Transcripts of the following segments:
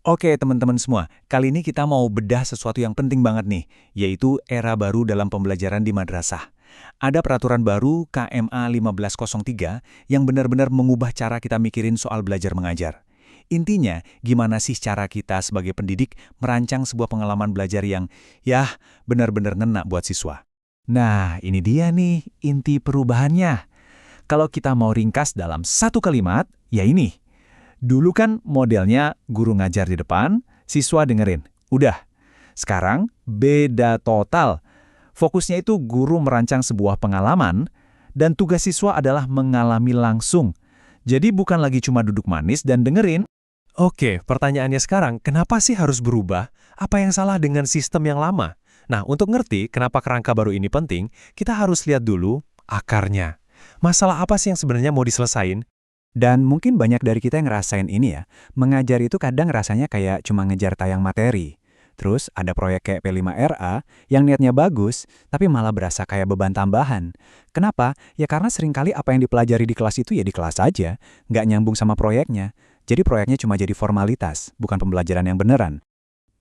Oke teman-teman semua, kali ini kita mau bedah sesuatu yang penting banget nih, yaitu era baru dalam pembelajaran di madrasah. Ada peraturan baru KMA 1503 yang benar-benar mengubah cara kita mikirin soal belajar mengajar. Intinya, gimana sih cara kita sebagai pendidik merancang sebuah pengalaman belajar yang, benar-benar ngena buat siswa. Nah, ini dia nih inti perubahannya. Kalau kita mau ringkas dalam satu kalimat, ya ini. Dulu kan modelnya guru ngajar di depan, siswa dengerin. Udah. Sekarang beda total. Fokusnya itu guru merancang sebuah pengalaman, dan tugas siswa adalah mengalami langsung. Jadi bukan lagi cuma duduk manis dan dengerin. Oke, pertanyaannya sekarang, kenapa sih harus berubah? Apa yang salah dengan sistem yang lama? Nah, untuk ngerti kenapa kerangka baru ini penting, kita harus lihat dulu akarnya. Masalah apa sih yang sebenarnya mau diselesain? Dan mungkin banyak dari kita yang ngerasain ini ya, mengajar itu kadang rasanya kayak cuma ngejar tayang materi. Terus ada proyek kayak P5RA yang niatnya bagus, tapi malah berasa kayak beban tambahan. Kenapa? Ya karena seringkali apa yang dipelajari di kelas itu ya di kelas aja, nggak nyambung sama proyeknya. Jadi proyeknya cuma jadi formalitas, bukan pembelajaran yang beneran.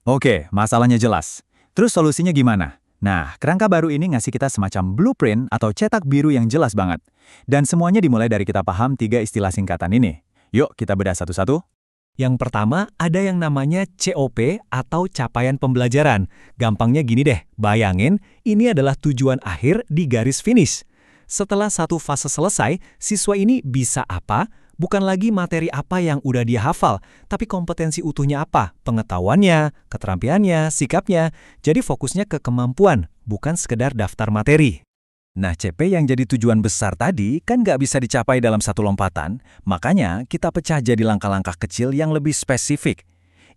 Oke, masalahnya jelas. Terus solusinya gimana? Nah, kerangka baru ini ngasih kita semacam blueprint atau cetak biru yang jelas banget. Dan semuanya dimulai dari kita paham 3 istilah singkatan ini. Yuk, kita bedah satu-satu. Yang pertama, ada yang namanya COP atau capaian pembelajaran. Gampangnya gini deh, bayangin ini adalah tujuan akhir di garis finish. Setelah satu fase selesai, siswa ini bisa apa? Bukan lagi materi apa yang udah dia hafal, tapi kompetensi utuhnya apa, pengetahuannya, keterampilannya, sikapnya. Jadi fokusnya ke kemampuan, bukan sekedar daftar materi. Nah, CP yang jadi tujuan besar tadi kan nggak bisa dicapai dalam satu lompatan, makanya kita pecah jadi langkah-langkah kecil yang lebih spesifik.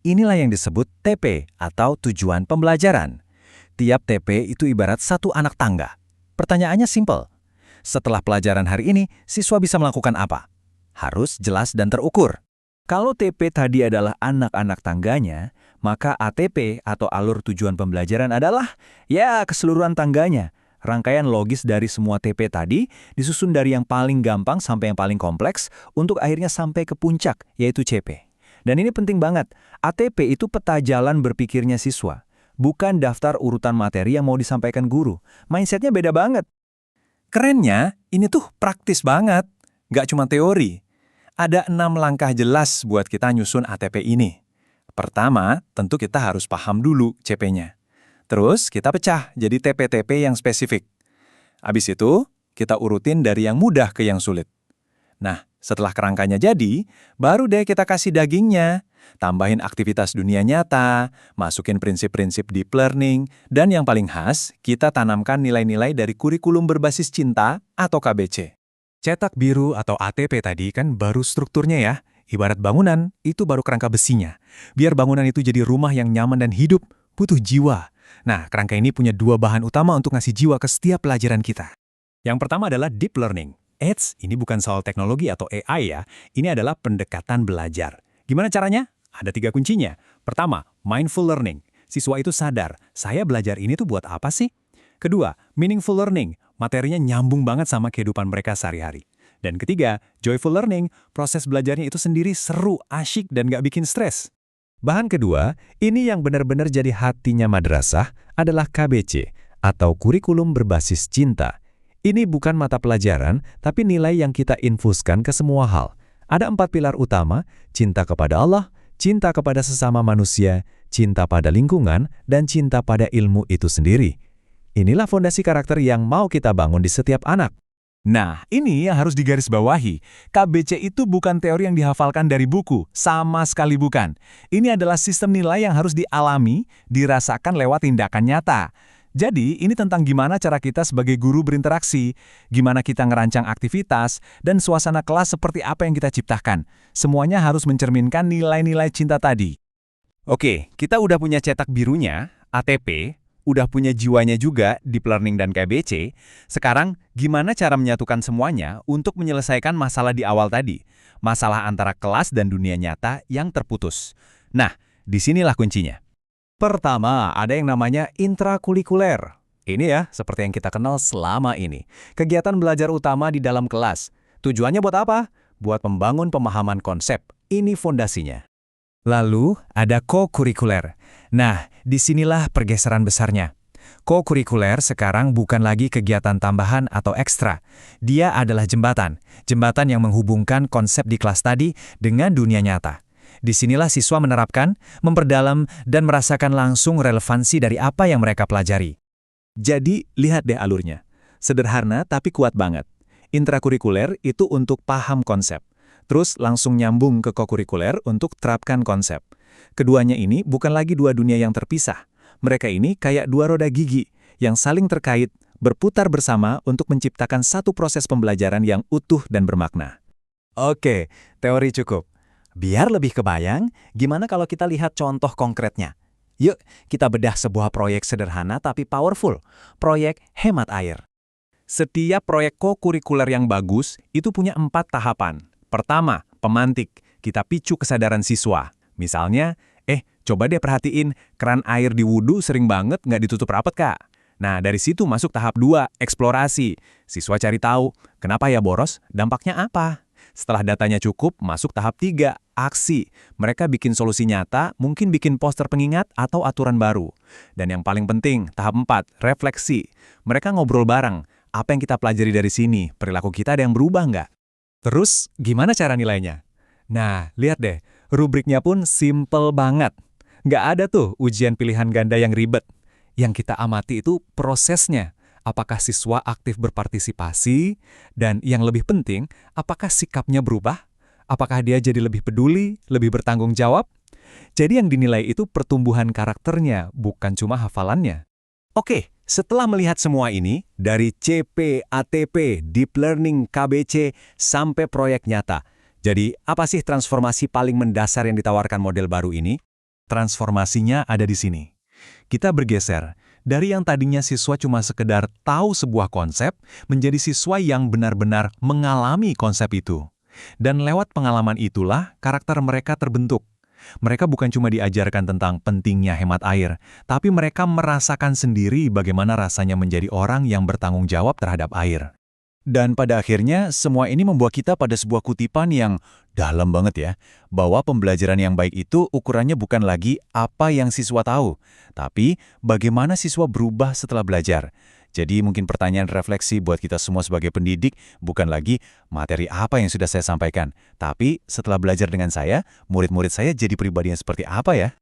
Inilah yang disebut TP atau tujuan pembelajaran. Tiap TP itu ibarat satu anak tangga. Pertanyaannya simpel. Setelah pelajaran hari ini, siswa bisa melakukan apa? Harus jelas dan terukur. Kalau TP tadi adalah anak-anak tangganya, maka ATP atau alur tujuan pembelajaran adalah, keseluruhan tangganya. Rangkaian logis dari semua TP tadi disusun dari yang paling gampang sampai yang paling kompleks untuk akhirnya sampai ke puncak, yaitu CP. Dan ini penting banget, ATP itu peta jalan berpikirnya siswa, bukan daftar urutan materi yang mau disampaikan guru. Mindsetnya beda banget. Kerennya, ini tuh praktis banget, nggak cuma teori. Ada 6 langkah jelas buat kita nyusun ATP ini. Pertama, tentu kita harus paham dulu CP-nya. Terus, kita pecah jadi TP-TP yang spesifik. Habis itu, kita urutin dari yang mudah ke yang sulit. Nah, setelah kerangkanya jadi, baru deh kita kasih dagingnya. Tambahin aktivitas dunia nyata, masukin prinsip-prinsip deep learning, dan yang paling khas, kita tanamkan nilai-nilai dari kurikulum berbasis cinta atau KBC. Cetak biru atau ATP tadi kan baru strukturnya ya. Ibarat bangunan, itu baru kerangka besinya. Biar bangunan itu jadi rumah yang nyaman dan hidup, butuh jiwa. Nah, kerangka ini punya 2 bahan utama untuk ngasih jiwa ke setiap pelajaran kita. Yang pertama adalah deep learning. Ini bukan soal teknologi atau AI ya, ini adalah pendekatan belajar. Gimana caranya? Ada 3 kuncinya. Pertama, mindful learning. Siswa itu sadar, saya belajar ini tuh buat apa sih? Kedua, meaningful learning. Materinya nyambung banget sama kehidupan mereka sehari-hari. Dan ketiga, joyful learning. Proses belajarnya itu sendiri seru, asyik, dan gak bikin stres. Bahan kedua, ini yang benar-benar jadi hatinya madrasah adalah KBC atau kurikulum berbasis cinta. Ini bukan mata pelajaran, tapi nilai yang kita infuskan ke semua hal. Ada 4 pilar utama, cinta kepada Allah, cinta kepada sesama manusia, cinta pada lingkungan, dan cinta pada ilmu itu sendiri. Inilah fondasi karakter yang mau kita bangun di setiap anak. Nah, ini yang harus digarisbawahi. KBC itu bukan teori yang dihafalkan dari buku, sama sekali bukan. Ini adalah sistem nilai yang harus dialami, dirasakan lewat tindakan nyata. Jadi, ini tentang gimana cara kita sebagai guru berinteraksi, gimana kita ngerancang aktivitas, dan suasana kelas seperti apa yang kita ciptakan. Semuanya harus mencerminkan nilai-nilai cinta tadi. Oke, kita udah punya cetak birunya, ATP, udah punya jiwanya juga, deep learning dan KBC. Sekarang, gimana cara menyatukan semuanya untuk menyelesaikan masalah di awal tadi? Masalah antara kelas dan dunia nyata yang terputus. Nah, disinilah kuncinya. Pertama, ada yang namanya intrakurikuler. Ini ya, seperti yang kita kenal selama ini. Kegiatan belajar utama di dalam kelas. Tujuannya buat apa? Buat membangun pemahaman konsep. Ini fondasinya. Lalu ada kokurikuler. Nah, disinilah pergeseran besarnya. Kokurikuler sekarang bukan lagi kegiatan tambahan atau ekstra. Dia adalah jembatan. Jembatan yang menghubungkan konsep di kelas tadi dengan dunia nyata. Disinilah siswa menerapkan, memperdalam, dan merasakan langsung relevansi dari apa yang mereka pelajari. Jadi, lihat deh alurnya. Sederhana tapi kuat banget. Intrakurikuler itu untuk paham konsep. Terus langsung nyambung ke kokurikuler untuk terapkan konsep. Keduanya ini bukan lagi dua dunia yang terpisah. Mereka ini kayak dua roda gigi yang saling terkait, berputar bersama untuk menciptakan satu proses pembelajaran yang utuh dan bermakna. Oke, teori cukup. Biar lebih kebayang, gimana kalau kita lihat contoh konkretnya? Yuk, kita bedah sebuah proyek sederhana tapi powerful. Proyek hemat air. Setiap proyek kokurikuler yang bagus itu punya 4 tahapan. Pertama, pemantik. Kita picu kesadaran siswa. Misalnya, coba deh perhatiin, keran air di wudhu sering banget nggak ditutup rapat, Kak. Nah, dari situ masuk tahap 2, eksplorasi. Siswa cari tahu, kenapa ya boros, dampaknya apa? Setelah datanya cukup, masuk tahap 3, aksi. Mereka bikin solusi nyata, mungkin bikin poster pengingat atau aturan baru. Dan yang paling penting, tahap 4, refleksi. Mereka ngobrol bareng. Apa yang kita pelajari dari sini? Perilaku kita ada yang berubah nggak? Terus, gimana cara nilainya? Nah, lihat deh, rubriknya pun simple banget. Nggak ada tuh ujian pilihan ganda yang ribet. Yang kita amati itu prosesnya. Apakah siswa aktif berpartisipasi? Dan yang lebih penting, apakah sikapnya berubah? Apakah dia jadi lebih peduli, lebih bertanggung jawab? Jadi yang dinilai itu pertumbuhan karakternya, bukan cuma hafalannya. Oke, setelah melihat semua ini, dari CP, ATP, Deep Learning, KBC, sampai proyek nyata. Jadi, apa sih transformasi paling mendasar yang ditawarkan model baru ini? Transformasinya ada di sini. Kita bergeser dari yang tadinya siswa cuma sekedar tahu sebuah konsep, menjadi siswa yang benar-benar mengalami konsep itu. Dan lewat pengalaman itulah karakter mereka terbentuk. Mereka bukan cuma diajarkan tentang pentingnya hemat air, tapi mereka merasakan sendiri bagaimana rasanya menjadi orang yang bertanggung jawab terhadap air. Dan pada akhirnya, semua ini membawa kita pada sebuah kutipan yang dalam banget ya, bahwa pembelajaran yang baik itu ukurannya bukan lagi apa yang siswa tahu, tapi bagaimana siswa berubah setelah belajar. Jadi mungkin pertanyaan refleksi buat kita semua sebagai pendidik bukan lagi materi apa yang sudah saya sampaikan, tapi setelah belajar dengan saya, murid-murid saya jadi pribadi yang seperti apa ya?